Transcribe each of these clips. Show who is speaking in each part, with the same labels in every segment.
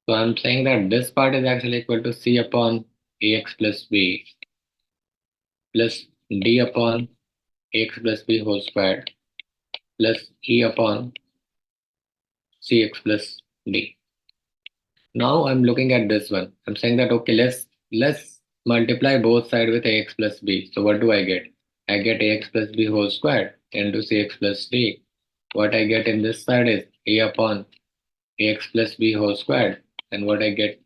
Speaker 1: So I'm saying that this part is actually equal to c upon ax plus b plus d upon ax plus b whole squared plus e upon cx plus d. Now I'm looking at this one. I'm saying that okay, let's multiply both sides with ax plus b. So what do I get? I get ax plus b whole squared into cx plus d. What I get in this side is a upon ax plus b whole squared, and what I get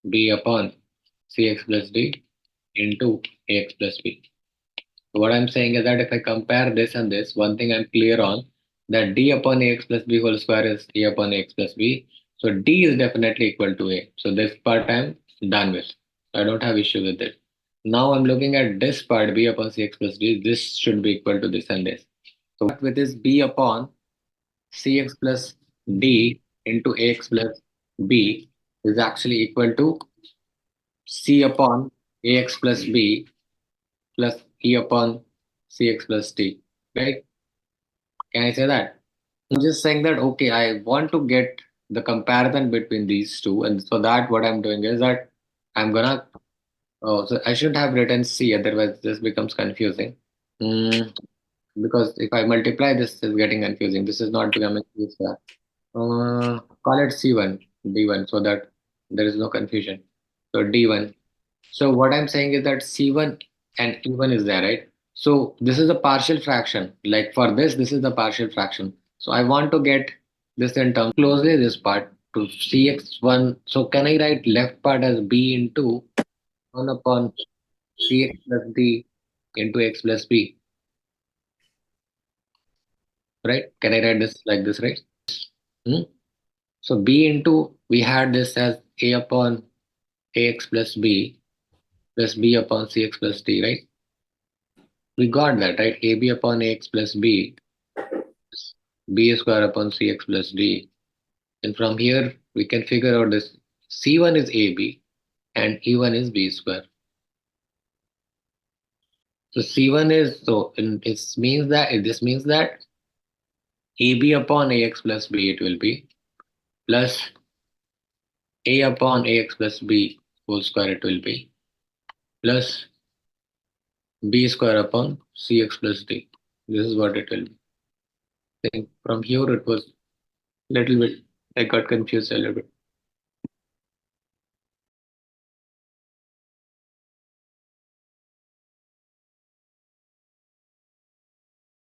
Speaker 1: b upon cx plus d into ax plus b. So what I'm saying is that if I compare this and this, one thing I'm clear on, that d upon ax plus b whole square is a upon ax plus b. So d is definitely equal to a. So this part I'm done with. I don't have issue with it. Now I'm looking at this part, b upon cx plus d. This should be equal to this and this. So what with this b upon cx plus d into ax plus b is actually equal to c upon ax plus b plus e upon cx plus d, right? Can I say that? I'm just saying that, okay, I want to get the comparison between these two. And so that what I'm doing is that I'm gonna, oh, so I should have written c, otherwise this becomes confusing. Mm, because if I multiply, this is getting confusing. This is not becoming easier. Call it C1, D1, so that there is no confusion. So D1. So what I'm saying is that C1 and E1 is there, right? So this is a partial fraction. Like for this is the partial fraction. So I want to get this in terms closely this part to Cx1. So can I write left part as B into 1 upon Cx plus D into x plus B, right? Can I write this like this, right? Hmm? So B into, we had this as A upon ax plus b plus b upon cx plus d, right? We got that, right? AB upon ax plus b, b square upon cx plus d. And from here, we can figure out this. C1 is AB and E1 is b square. So C1 is, so this means that AB upon ax plus b it will be plus A upon ax plus b whole square it will be plus b square upon cx plus d. This is what it will be. I think from here it was little bit, I got confused a little bit.